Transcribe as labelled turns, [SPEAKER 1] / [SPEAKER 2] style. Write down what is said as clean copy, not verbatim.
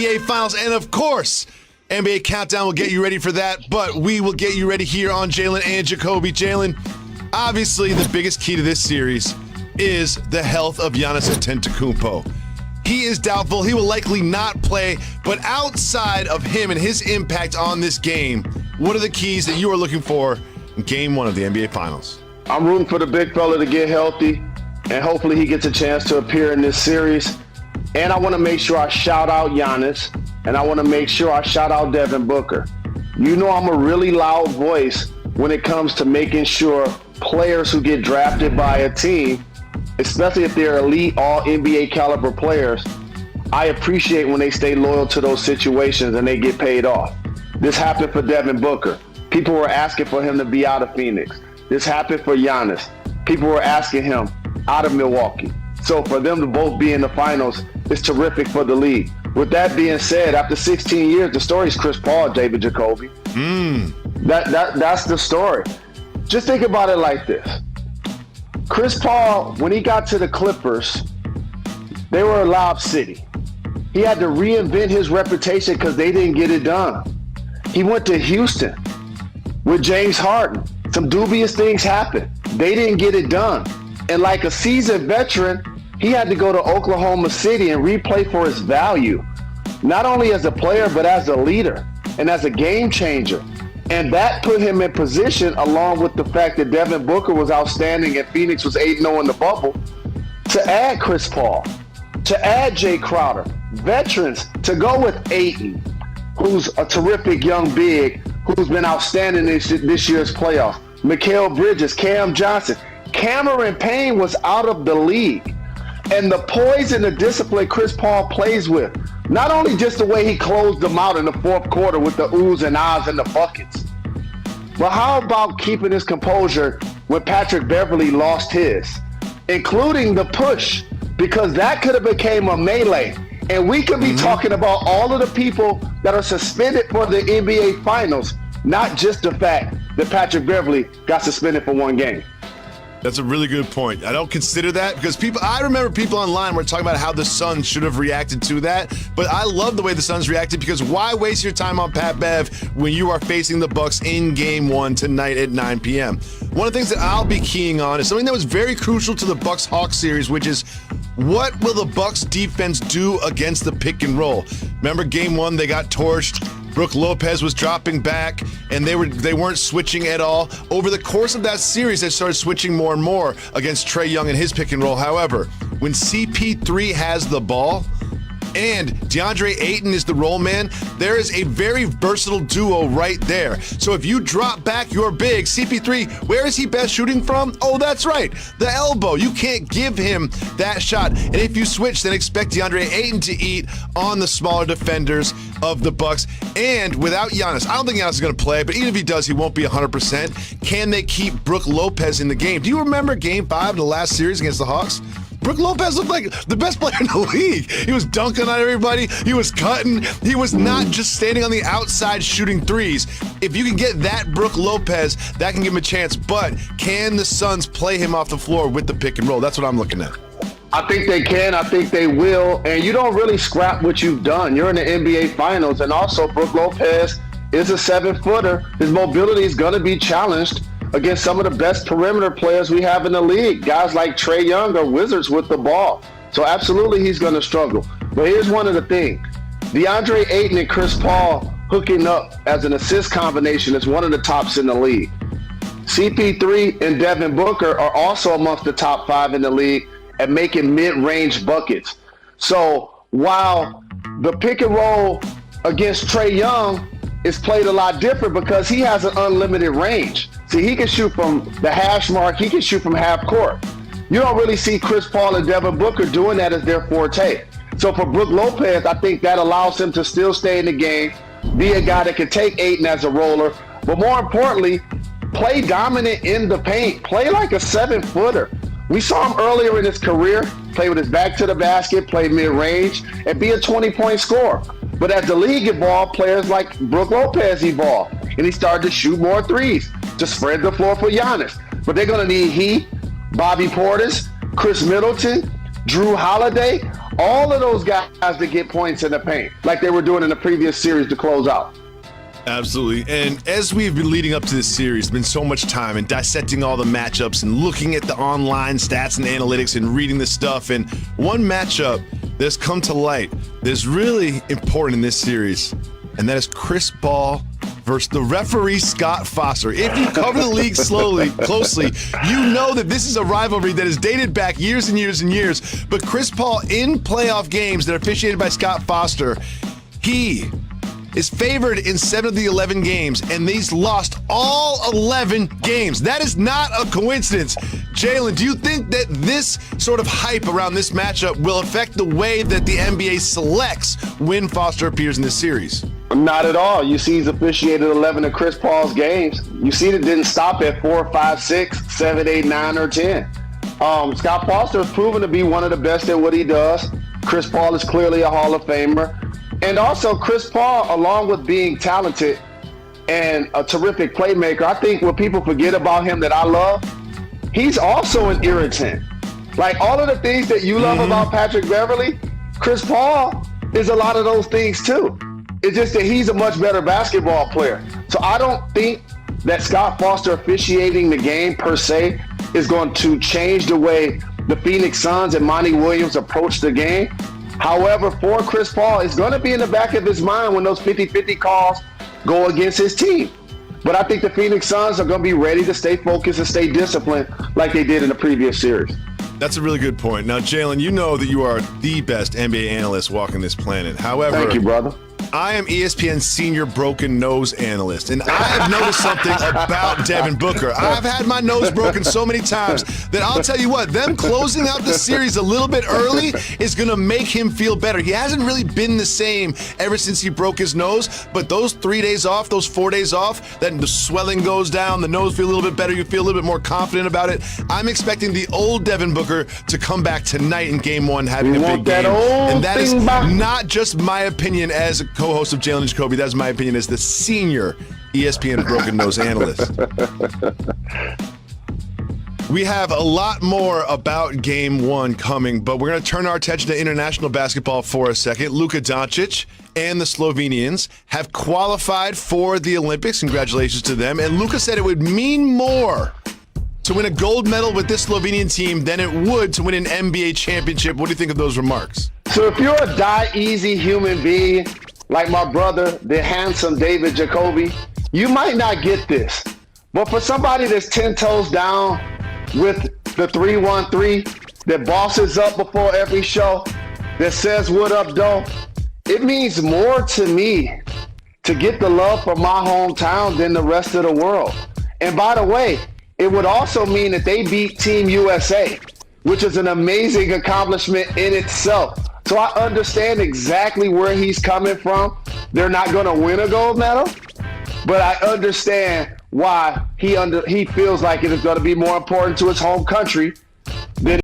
[SPEAKER 1] NBA Finals, and of course, NBA Countdown will get you ready for that, but we will get you ready here on Jalen and Jacoby. Jalen, obviously the biggest key to this series is the health of Giannis Antetokounmpo. He is doubtful. He will likely not play, but outside of him and his impact on this game, what are the keys that you are looking for in Game 1 of the NBA Finals?
[SPEAKER 2] I'm rooting for the big fella to get healthy, and hopefully he gets a chance to appear in this series. And I want to make sure I shout out Giannis, and I want to make sure I shout out Devin Booker. You know I'm a really loud voice when it comes to making sure players who get drafted by a team, especially if they're elite all-NBA caliber players, I appreciate when they stay loyal to those situations and they get paid off. This happened for Devin Booker. People were asking for him to be out of Phoenix. This happened for Giannis. People were asking him out of Milwaukee. So for them to both be in the finals is terrific for the league. With that being said, after 16 years, the story is Chris Paul, David Jacoby. That's the story. Just think about it like this. Chris Paul, when he got to the Clippers, they were a lob city. He had to reinvent his reputation because they didn't get it done. He went to Houston with James Harden. Some dubious things happened. They didn't get it done. And like a seasoned veteran, he had to go to Oklahoma City and replay for his value, not only as a player, but as a leader and as a game changer. And that put him in position, along with the fact that Devin Booker was outstanding and Phoenix was 8-0 in the bubble, to add Chris Paul, to add Jay Crowder, veterans, to go with Ayton, who's a terrific young big, who's been outstanding this year's playoffs, Mikal Bridges, Cam Johnson. Cameron Payne was out of the league. And the poise and the discipline Chris Paul plays with, not only just the way he closed them out in the fourth quarter with the oohs and ahs and the buckets, but how about keeping his composure when Patrick Beverley lost his, including the push, because that could have became a melee. And we could be talking about all of the people that are suspended for the NBA Finals, not just the fact that Patrick Beverley got suspended for one game.
[SPEAKER 1] That's a really good point. I don't consider that because I remember people online were talking about how the Suns should have reacted to that, but I love the way the Suns reacted because why waste your time on Pat Bev when you are facing the Bucks in Game 1 tonight at 9 p.m.? One of the things that I'll be keying on is something that was very crucial to the Bucks-Hawks series, which is what will the Bucks defense do against the pick and roll? Remember Game 1, they got torched. Brook Lopez was dropping back, and they weren't switching at all. Over the course of that series, they started switching more and more against Trae Young and his pick and roll. However, when CP3 has the ball and DeAndre Ayton is the roll man, there is a very versatile duo right there. So if you drop back your big, CP3, where is he best shooting from? Oh, that's right, the elbow. You can't give him that shot. And if you switch, then expect DeAndre Ayton to eat on the smaller defenders of the Bucks. And without Giannis, I don't think Giannis is going to play, but even if he does, he won't be 100%. Can they keep Brook Lopez in the game? Do you remember Game 5 of the last series against the Hawks? Brook Lopez looked like the best player in the league. He was dunking on everybody. He was cutting. He was not just standing on the outside shooting threes. If you can get that Brook Lopez, that can give him a chance. But can the Suns play him off the floor with the pick and roll? That's what I'm looking at.
[SPEAKER 2] I think they can. I think they will. And you don't really scrap what you've done. You're in the NBA Finals. And also, Brook Lopez is a 7-footer. His mobility is going to be challenged against some of the best perimeter players we have in the league. Guys like Trae Young are wizards with the ball. So absolutely he's going to struggle. But here's one of the things. DeAndre Ayton and Chris Paul hooking up as an assist combination is one of the tops in the league. CP3 and Devin Booker are also amongst the top 5 in the league at making mid-range buckets. So while the pick and roll against Trae Young is played a lot different because he has an unlimited range. See, he can shoot from the hash mark. He can shoot from half court. You don't really see Chris Paul and Devin Booker doing that as their forte. So for Brook Lopez, I think that allows him to still stay in the game, be a guy that can take Ayton as a roller, but more importantly, play dominant in the paint. Play like a 7-footer. We saw him earlier in his career play with his back to the basket, play mid-range, and be a 20-point scorer. But as the league evolved, players like Brook Lopez evolved, and he started to shoot more threes to spread the floor for Giannis. But they're going to need Bobby Portis, Chris Middleton, Drew Holiday, all of those guys to get points in the paint, like they were doing in the previous series to close out.
[SPEAKER 1] Absolutely. And as we've been leading up to this series, there's been so much time in dissecting all the matchups and looking at the online stats and analytics and reading the stuff. And one matchup that's come to light that's really important in this series, and that is Chris Paul versus the referee Scott Foster. If you cover the league closely, you know that this is a rivalry that is dated back years and years and years. But Chris Paul in playoff games that are officiated by Scott Foster, he is favored in 7 of the 11 games, and he's lost all 11 games. That is not a coincidence. Jalen, do you think that this sort of hype around this matchup will affect the way that the NBA selects when Foster appears in this series?
[SPEAKER 2] Not at all. You see he's officiated 11 of Chris Paul's games. You see it didn't stop at 4, 5, 6, 7, 8, 9, or 10. Scott Foster has proven to be one of the best at what he does. Chris Paul is clearly a Hall of Famer. And also Chris Paul, along with being talented and a terrific playmaker, I think what people forget about him that I love, he's also an irritant. Like all of the things that you love about Patrick Beverley, Chris Paul is a lot of those things too. It's just that he's a much better basketball player. So I don't think that Scott Foster officiating the game per se is going to change the way the Phoenix Suns and Monty Williams approach the game. However, for Chris Paul, it's going to be in the back of his mind when those 50-50 calls go against his team. But I think the Phoenix Suns are going to be ready to stay focused and stay disciplined like they did in the previous series.
[SPEAKER 1] That's a really good point. Now, Jalen, you know that you are the best NBA analyst walking this planet. However,
[SPEAKER 2] thank you, brother.
[SPEAKER 1] I am ESPN's senior broken nose analyst, and I have noticed something about Devin Booker. I've had my nose broken so many times that I'll tell you what, them closing out the series a little bit early is going to make him feel better. He hasn't really been the same ever since he broke his nose, but those 3 days off, those 4 days off, then the swelling goes down, the nose feels a little bit better, you feel a little bit more confident about it. I'm expecting the old Devin Booker to come back tonight in Game 1 having a big game. And that is not just my opinion as a co-host of Jalen and Jacoby. That's my opinion as the senior ESPN broken nose analyst. We have a lot more about Game 1 coming, but we're going to turn our attention to international basketball for a second. Luka Doncic and the Slovenians have qualified for the Olympics. Congratulations to them. And Luka said it would mean more to win a gold medal with this Slovenian team than it would to win an NBA championship. What do you think of those remarks?
[SPEAKER 2] So if you're a die-easy human being, like my brother, the handsome David Jacoby, you might not get this. But for somebody that's 10 toes down with the 313, that bosses up before every show, that says what up, though, it means more to me to get the love from my hometown than the rest of the world. And by the way, it would also mean that they beat Team USA, which is an amazing accomplishment in itself. So I understand exactly where he's coming from. They're not going to win a gold medal, but I understand why he feels like it is going to be more important to his home country than